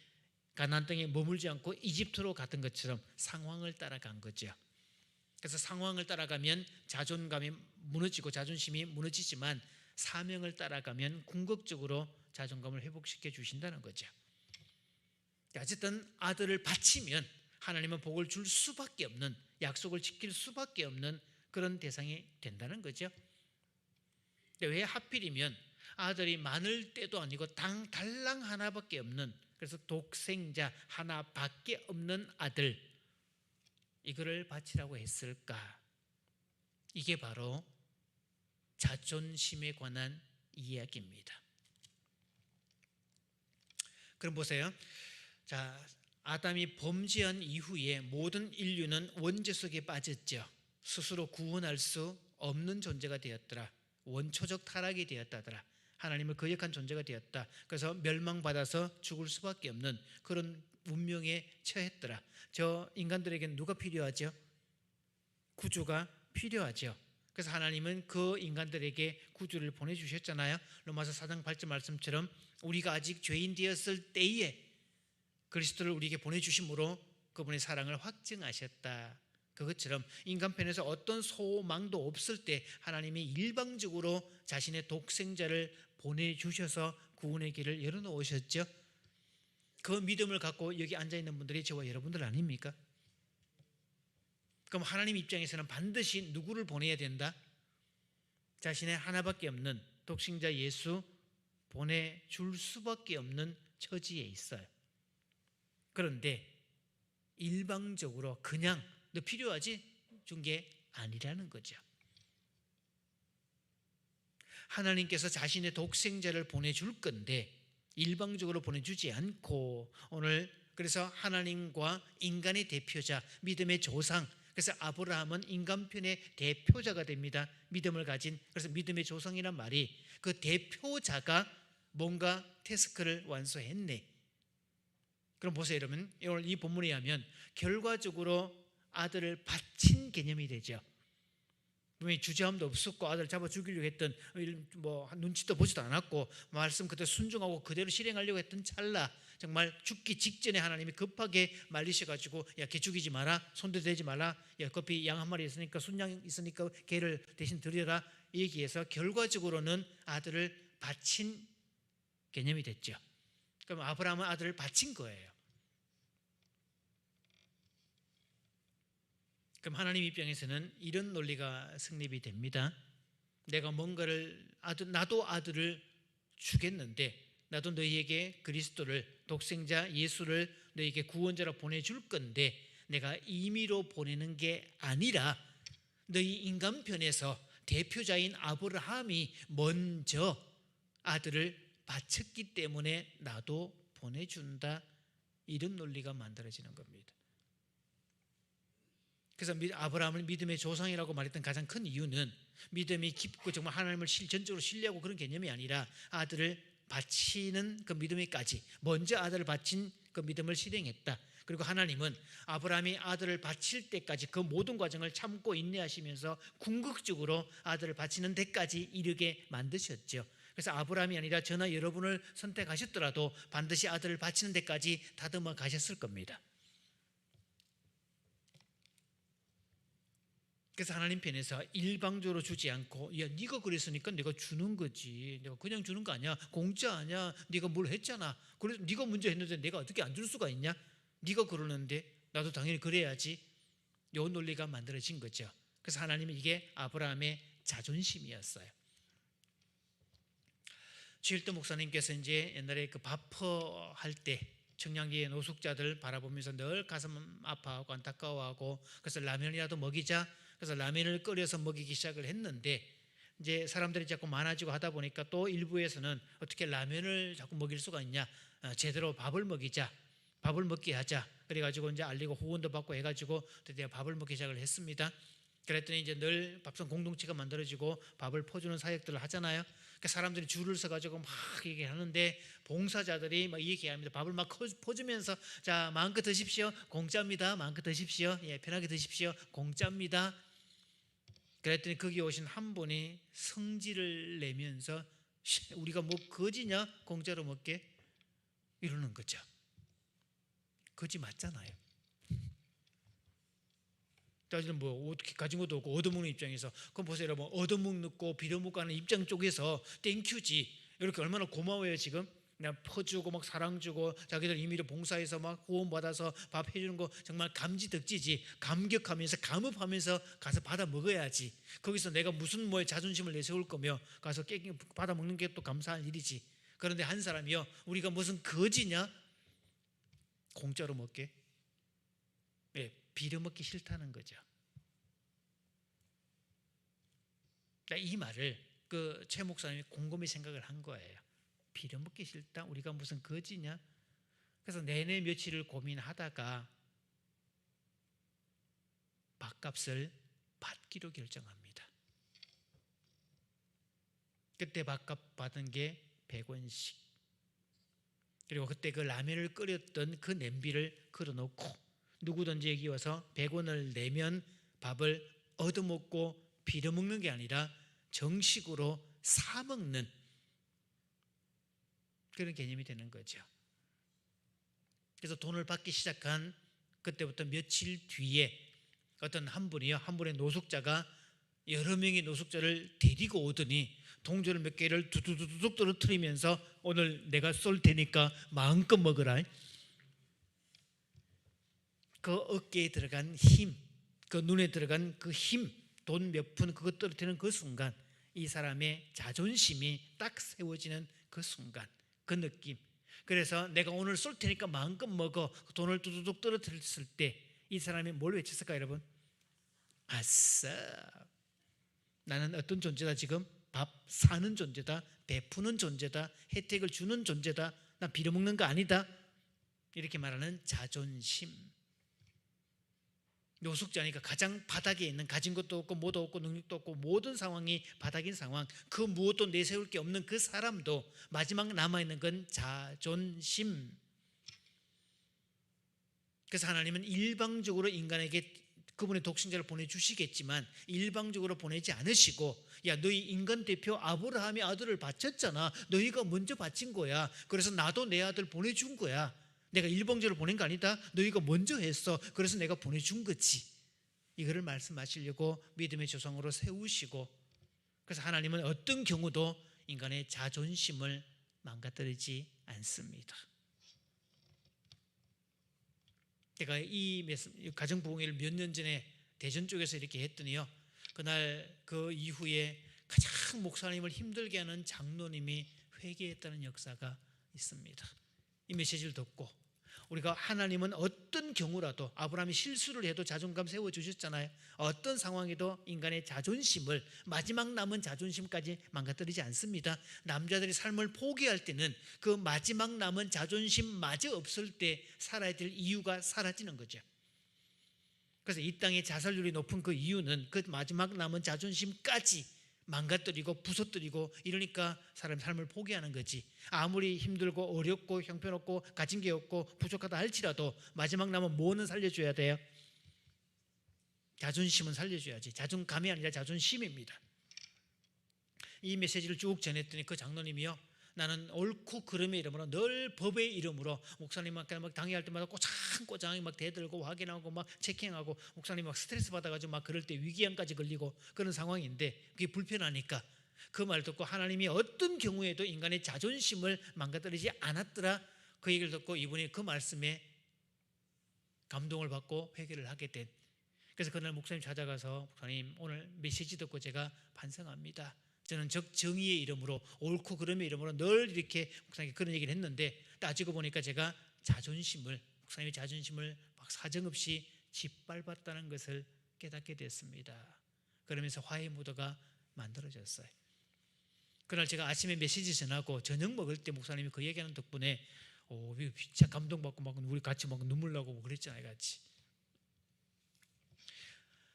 가나안 땅에 머물지 않고 이집트로 갔던 것처럼 상황을 따라간 거죠. 그래서 상황을 따라가면 자존감이 무너지고 자존심이 무너지지만 사명을 따라가면 궁극적으로 자존감을 회복시켜 주신다는 거죠. 어쨌든 아들을 바치면 하나님은 복을 줄 수밖에 없는, 약속을 지킬 수밖에 없는 그런 대상이 된다는 거죠. 왜 하필이면 아들이 많을 때도 아니고 달랑 하나밖에 없는, 그래서 독생자 하나밖에 없는 아들, 이거를 바치라고 했을까? 이게 바로 자존심에 관한 이야기입니다. 그럼 보세요. 자, 아담이 범죄한 이후에 모든 인류는 원죄 속에 빠졌죠. 스스로 구원할 수 없는 존재가 되었더라. 원초적 타락이 되었다더라. 하나님을 거역한 존재가 되었다. 그래서 멸망받아서 죽을 수밖에 없는 그런 운명에 처했더라. 저 인간들에게는 누가 필요하죠? 구주가 필요하죠. 그래서 하나님은 그 인간들에게 구주를 보내주셨잖아요. 로마서 4장 8절 말씀처럼 우리가 아직 죄인 되었을 때에 그리스도를 우리에게 보내주심으로 그분의 사랑을 확증하셨다. 그것처럼 인간편에서 어떤 소망도 없을 때 하나님이 일방적으로 자신의 독생자를 보내주셔서 구원의 길을 열어놓으셨죠. 그 믿음을 갖고 여기 앉아있는 분들이 저와 여러분들 아닙니까? 그럼 하나님 입장에서는 반드시 누구를 보내야 된다? 자신의 하나밖에 없는 독생자 예수 보내줄 수밖에 없는 처지에 있어요. 그런데 일방적으로 그냥 너 필요하지? 준 게 아니라는 거죠. 하나님께서 자신의 독생자를 보내줄 건데 일방적으로 보내주지 않고 오늘 그래서 하나님과 인간의 대표자 믿음의 조상, 그래서 아브라함은 인간편의 대표자가 됩니다. 믿음을 가진, 그래서 믿음의 조상이란 말이 그 대표자가 뭔가 태스크를 완수했네. 그럼 보세요 여러분, 오늘 이 본문에 의하면 결과적으로 아들을 바친 개념이 되죠. 분명히 주저함도 없었고 아들 잡아 죽이려고 했던 뭐 눈치도 보지도 않았고 말씀 그대로 순종하고 그대로 실행하려고 했던 찰나, 정말 죽기 직전에 하나님이 급하게 말리셔가지고 야, 개 죽이지 마라, 손도 대지 마라, 야, 커피 양 한 마리 있으니까 순양 있으니까 개를 대신 드려라, 이 얘기해서 결과적으로는 아들을 바친 개념이 됐죠. 그럼 아브라함은 아들을 바친 거예요. 그럼 하나님 입장에서는 이런 논리가 성립이 됩니다. 내가 뭔가를 나도 아들을 주겠는데 나도 너희에게 그리스도를 독생자 예수를 너희에게 구원자로 보내줄 건데 내가 임의로 보내는 게 아니라 너희 인간편에서 대표자인 아브라함이 먼저 아들을 바쳤기 때문에 나도 보내준다, 이런 논리가 만들어지는 겁니다. 그래서 아브라함을 믿음의 조상이라고 말했던 가장 큰 이유는 믿음이 깊고 정말 하나님을 전적으로 신뢰하고 그런 개념이 아니라 아들을 바치는 그 믿음에까지 먼저 아들을 바친 그 믿음을 실행했다. 그리고 하나님은 아브라함이 아들을 바칠 때까지 그 모든 과정을 참고 인내하시면서 궁극적으로 아들을 바치는 데까지 이르게 만드셨죠. 그래서 아브라함이 아니라 저나 여러분을 선택하셨더라도 반드시 아들을 바치는 데까지 다듬어 가셨을 겁니다. 그래서 하나님 편에서 일방적으로 주지 않고 야, 네가 그랬으니까 내가 주는 거지, 내가 그냥 주는 거 아니야, 공짜 아니야, 네가 뭘 했잖아, 그래서 네가 먼저 했는데 내가 어떻게 안 줄 수가 있냐, 네가 그러는데 나도 당연히 그래야지, 이 논리가 만들어진 거죠. 그래서 하나님은 이게 아브라함의 자존심이었어요. 최일도 목사님께서 이제 옛날에 그 바퍼할 때 청량리의 노숙자들 바라보면서 늘 가슴 아파하고 안타까워하고 그래서 라면이라도 먹이자, 그래서 라면을 끓여서 먹이기 시작을 했는데 이제 사람들이 자꾸 많아지고 하다 보니까 또 일부에서는 어떻게 라면을 자꾸 먹일 수가 있냐, 제대로 밥을 먹이자, 밥을 먹게 하자, 그래가지고 이제 알리고 후원도 받고 해가지고 드디어 밥을 먹기 시작을 했습니다. 그랬더니 이제 늘 밥상 공동체가 만들어지고 밥을 퍼주는 사역들을 하잖아요. 그러니까 사람들이 줄을 서가지고 막 얘기하는데 봉사자들이 막 얘기합니다. 밥을 막 퍼주면서 자, 마음껏 드십시오, 공짜입니다. 마음껏 드십시오. 예, 편하게 드십시오. 공짜입니다. 그랬더니 거기 오신 한 분이 성질을 내면서 우리가 뭐 거지냐 공짜로 먹게, 이러는 거죠. 거지 맞잖아요. 자기는 뭐 어떻게 가진 것도 없고 얻어먹는 입장에서, 그럼 보세요 여러분, 얻어먹고 빌어먹고 하는 입장 쪽에서 땡큐지, 이렇게 얼마나 고마워요. 지금 그냥 퍼주고 막 사랑 주고 자기들 임의로 봉사해서 막 후원 받아서 밥 해주는 거 정말 감지덕지지. 감격하면서 감업하면서 가서 받아 먹어야지. 거기서 내가 무슨 뭐에 자존심을 내세울 거며 가서 받아 먹는 게 또 감사한 일이지. 그런데 한 사람이요, 우리가 무슨 거지냐 공짜로 먹게, 네, 빌어먹기 싫다는 거죠. 이 말을 그 최 목사님이 곰곰이 생각을 한 거예요. 빌어먹기 싫다? 우리가 무슨 거지냐? 그래서 내내 며칠을 고민하다가 밥값을 받기로 결정합니다. 그때 밥값 받은 게 100원씩. 그리고 그때 그 라면을 끓였던 그 냄비를 걸어놓고 누구든지 여기 와서 100원을 내면 밥을 얻어먹고 빌어먹는 게 아니라 정식으로 사먹는 그런 개념이 되는 거죠. 그래서 돈을 받기 시작한 그때부터 며칠 뒤에 어떤 한 분의 노숙자가 여러 명의 노숙자를 데리고 오더니 동전을 몇 개를 두두두둑 떨어뜨리면서 오늘 내가 쏠 테니까 마음껏 먹어라. 그 어깨에 들어간 힘, 그 눈에 들어간 그 힘, 돈 몇 푼 그거 떨어뜨리는 그 순간 이 사람의 자존심이 딱 세워지는 그 순간, 그 느낌. 그래서 내가 오늘 쏠 테니까 마음껏 먹어 돈을 두두둑 떨어뜨렸을 때 이 사람이 뭘 외쳤을까 여러분? 아싸, 나는 어떤 존재다 지금? 밥 사는 존재다, 베푸는 존재다, 혜택을 주는 존재다, 나 빌어먹는 거 아니다, 이렇게 말하는 자존심. 노숙자니까 가장 바닥에 있는, 가진 것도 없고 뭐도 없고 능력도 없고 모든 상황이 바닥인 상황, 그 무엇도 내세울 게 없는 그 사람도 마지막 남아있는 건 자존심. 그래서 하나님은 일방적으로 인간에게 그분의 독생자를 보내주시겠지만 일방적으로 보내지 않으시고, 야 너희 인간 대표 아브라함이 아들을 바쳤잖아, 너희가 먼저 바친 거야, 그래서 나도 내 아들 보내준 거야, 내가 일방적으로 보낸 거 아니다, 너희가 먼저 했어, 그래서 내가 보내준 거지. 이거를 말씀하시려고 믿음의 조상으로 세우시고, 그래서 하나님은 어떤 경우도 인간의 자존심을 망가뜨리지 않습니다. 제가 이 가정부흥회를 몇 년 전에 대전 쪽에서 이렇게 했더니요, 그날 그 이후에 가장 목사님을 힘들게 하는 장로님이 회개했다는 역사가 있습니다. 이 메시지를 듣고 우리가 하나님은 어떤 경우라도, 아브라함이 실수를 해도 자존감 세워주셨잖아요. 어떤 상황에도 인간의 자존심을, 마지막 남은 자존심까지 망가뜨리지 않습니다. 남자들이 삶을 포기할 때는 그 마지막 남은 자존심마저 없을 때 살아야 될 이유가 사라지는 거죠. 그래서 이 땅의 자살률이 높은 그 이유는 그 마지막 남은 자존심까지 망가뜨리고 부서뜨리고 이러니까 사람이 삶을 포기하는 거지. 아무리 힘들고 어렵고 형편없고 가진 게 없고 부족하다 할지라도 마지막 남은 뭐는 살려줘야 돼요? 자존심은 살려줘야지. 자존감이 아니라 자존심입니다. 이 메시지를 쭉 전했더니 그 장로님이요, 나는 옳고 그름의 이름으로, 늘 법의 이름으로 목사님한테 막 당회할 때마다 꼬장꼬장 막 대들고 확인하고 막 체킹하고, 목사님 막 스트레스 받아가지고 막 그럴 때 위기양까지 걸리고 그런 상황인데 그게 불편하니까 그 말 듣고 하나님이 어떤 경우에도 인간의 자존심을 망가뜨리지 않았더라, 그 얘기를 듣고 이분이 그 말씀에 감동을 받고 회개를 하게 된. 그래서 그날 목사님 찾아가서, 목사님 오늘 메시지 듣고 제가 반성합니다. 저는 정의의 이름으로, 옳고 그름의 이름으로 늘 이렇게 목사님께 그런 얘기를 했는데 따지고 보니까 제가 목사님의 자존심을 막 사정없이 짓밟았다는 것을 깨닫게 됐습니다. 그러면서 화해 무도가 만들어졌어요. 그날 제가 아침에 메시지 전하고 저녁 먹을 때 목사님이 그 얘기하는 덕분에 진짜 감동받고 막 우리 같이 막 눈물 나고 그랬잖아요, 같이.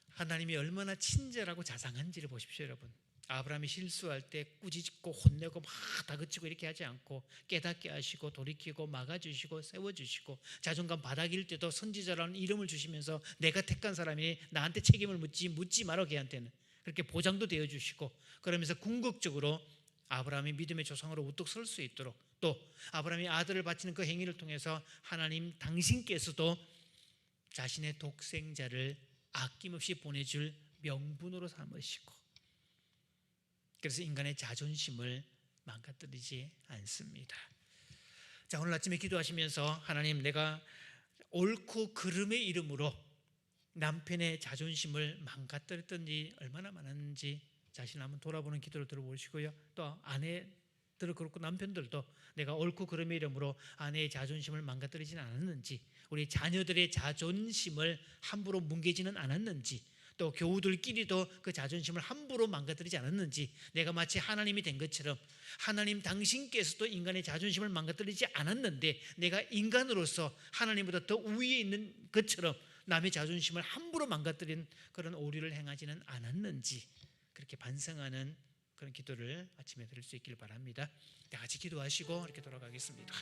하나님이 얼마나 친절하고 자상한지를 보십시오, 여러분. 아브라함이 실수할 때 꾸짖고 혼내고 막 다그치고 이렇게 하지 않고 깨닫게 하시고 돌이키고 막아주시고 세워주시고, 자존감 바닥일 때도 선지자라는 이름을 주시면서 내가 택한 사람이니 나한테 책임을 묻지 마라, 걔한테는. 그렇게 보장도 되어주시고, 그러면서 궁극적으로 아브라함이 믿음의 조상으로 우뚝 설 수 있도록, 또 아브라함이 아들을 바치는 그 행위를 통해서 하나님 당신께서도 자신의 독생자를 아낌없이 보내줄 명분으로 삼으시고, 그래서 인간의 자존심을 망가뜨리지 않습니다. 자, 오늘 아침에 기도하시면서 하나님, 내가 옳고 그름의 이름으로 남편의 자존심을 망가뜨렸던 일이 얼마나 많았는지 자신을 한번 돌아보는 기도를 들어보시고요, 또 아내들도 그렇고 남편들도 내가 옳고 그름의 이름으로 아내의 자존심을 망가뜨리지는 않았는지, 우리 자녀들의 자존심을 함부로 뭉개지는 않았는지, 또 교우들끼리도 그 자존심을 함부로 망가뜨리지 않았는지, 내가 마치 하나님이 된 것처럼 하나님 당신께서도 인간의 자존심을 망가뜨리지 않았는데 내가 인간으로서 하나님보다 더 우위에 있는 것처럼 남의 자존심을 함부로 망가뜨린 그런 오류를 행하지는 않았는지, 그렇게 반성하는 그런 기도를 아침에 드릴 수 있기를 바랍니다. 다 같이 기도하시고 이렇게 돌아가겠습니다.